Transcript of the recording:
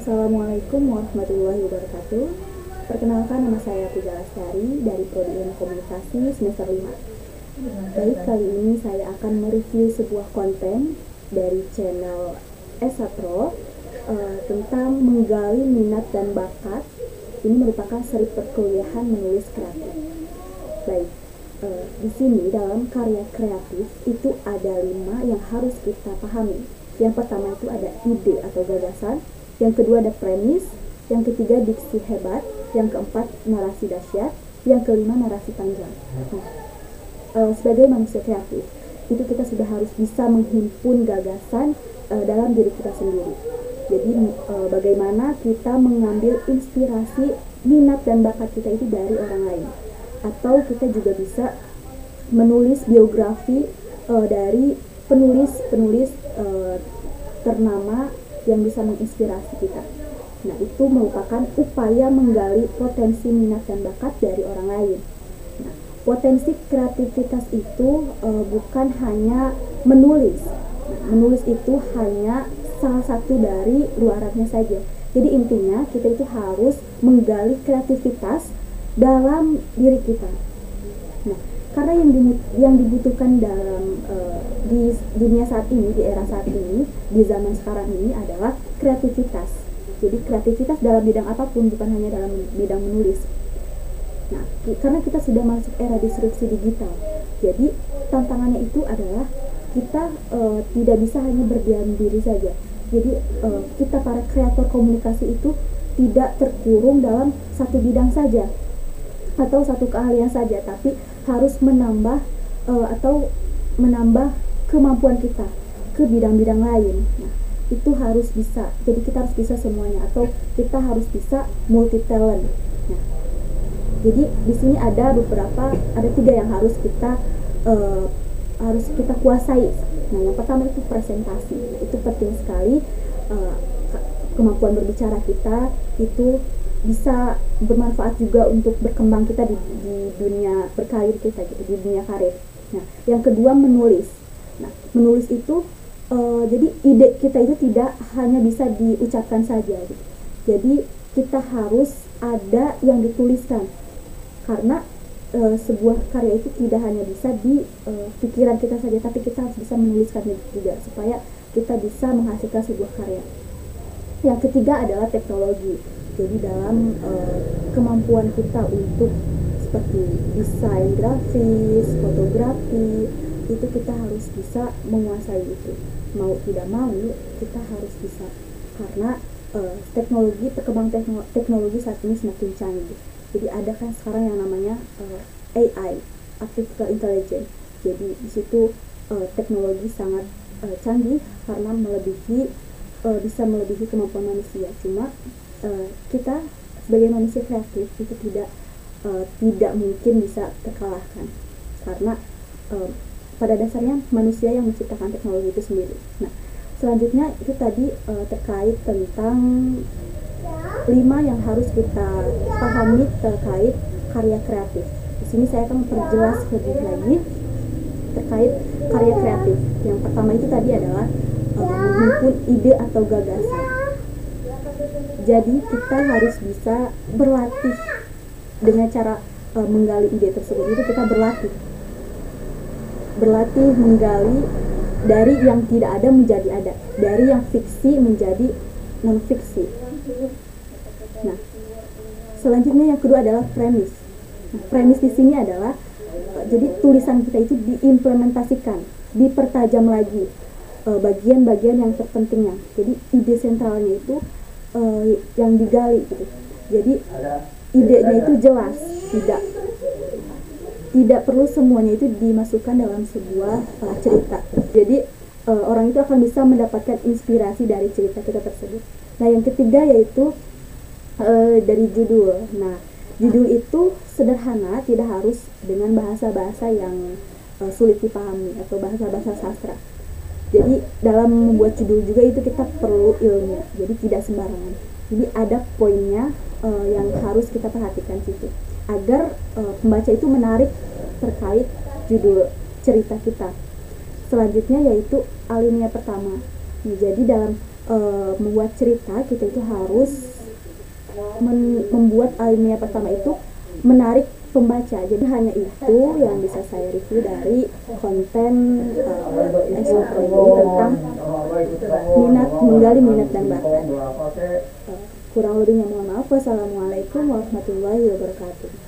Assalamualaikum warahmatullahi wabarakatuh. Perkenalkan, nama saya Puja Lestari dari Prodi Ilmu Komunikasi semester 5. Baik, kali ini saya akan mereview sebuah konten dari channel Esatro tentang menggali minat dan bakat. Ini merupakan seri perkuliahan menulis kreatif. Baik, di sini dalam karya kreatif itu ada 5 yang harus kita pahami. Yang pertama itu ada ide atau gagasan, yang kedua ada premis, yang ketiga diksi hebat, yang keempat narasi dahsyat, yang kelima narasi panjang. Sebagai manusia kreatif, itu kita sudah harus bisa menghimpun gagasan dalam diri kita sendiri. Jadi bagaimana kita mengambil inspirasi minat dan bakat kita itu dari orang lain, atau kita juga bisa menulis biografi dari penulis-penulis ternama yang bisa menginspirasi kita. Nah, itu merupakan upaya menggali potensi minat dan bakat dari orang lain. Nah, potensi kreativitas itu bukan hanya menulis. Nah, menulis itu hanya salah satu dari luarannya saja. Jadi intinya kita itu harus menggali kreativitas dalam diri kita. Nah, karena yang dibutuhkan dalam di dunia saat ini, di era saat ini, di zaman sekarang ini adalah kreativitas. Jadi kreativitas dalam bidang apapun, bukan hanya dalam bidang menulis. Nah, karena kita sudah masuk era disrupsi digital, jadi tantangannya itu adalah kita tidak bisa hanya berdiam diri saja. Jadi kita para kreator komunikasi itu tidak terkurung dalam satu bidang saja atau satu keahlian saja, tapi harus menambah kemampuan kita ke bidang-bidang lain. Nah, itu harus bisa. Jadi kita harus bisa semuanya, atau kita harus bisa multi talent. Nah, jadi di sini ada 3 yang harus kita kuasai. Nah, yang pertama itu presentasi. Nah, itu penting sekali. Kemampuan berbicara kita itu bisa bermanfaat juga untuk berkembang kita di dunia berkarir kita, di dunia karir. Nah, yang kedua menulis. Nah, menulis itu jadi ide kita itu tidak hanya bisa diucapkan saja. Jadi kita harus ada yang dituliskan, karena sebuah karya itu tidak hanya bisa di pikiran kita saja, tapi kita harus bisa menuliskannya juga supaya kita bisa menghasilkan sebuah karya. Yang ketiga adalah teknologi. Jadi dalam kemampuan kita untuk seperti desain grafis, fotografi, itu kita harus bisa menguasai itu. Mau tidak mau kita harus bisa, karena perkembangan teknologi saat ini semakin canggih. Jadi ada kan sekarang yang namanya AI, Artificial Intelligence. Jadi di situ teknologi sangat canggih karena bisa melebihi kemampuan manusia. Cuma kita sebagai manusia kreatif itu tidak mungkin bisa terkalahkan, karena pada dasarnya manusia yang menciptakan teknologi itu sendiri. Nah, selanjutnya itu tadi terkait tentang 5 yang harus kita pahami terkait karya kreatif. Di sini saya akan memperjelas lebih lagi terkait karya kreatif. Yang pertama itu tadi adalah menghimpun ide atau gagasan. Jadi kita harus bisa berlatih dengan cara menggali ide tersebut. Itu kita berlatih menggali dari yang tidak ada menjadi ada, dari yang fiksi menjadi non fiksi. Nah, selanjutnya yang kedua adalah premis. Nah, premis di sini adalah jadi tulisan kita itu diimplementasikan, dipertajam lagi bagian-bagian yang terpentingnya. Jadi ide sentralnya itu yang digali gitu. Jadi idenya itu jelas, tidak perlu semuanya itu dimasukkan dalam sebuah cerita. Jadi orang itu akan bisa mendapatkan inspirasi dari cerita kita tersebut. Nah, yang ketiga yaitu dari judul. Nah, judul itu sederhana, tidak harus dengan bahasa-bahasa yang sulit dipahami atau bahasa-bahasa sastra. Jadi dalam membuat judul juga itu kita perlu ilmu, jadi tidak sembarangan. Jadi ada poinnya yang harus kita perhatikan situ, agar pembaca itu menarik terkait judul cerita kita. Selanjutnya yaitu alinea pertama. Jadi dalam membuat cerita, kita itu harus membuat alinea pertama itu menarik pembaca. Jadi hanya itu yang bisa saya review dari konten SOP ini tentang menggali minat dan bakat. Kurang lebihnya mohon maaf. Wassalamualaikum warahmatullahi wabarakatuh.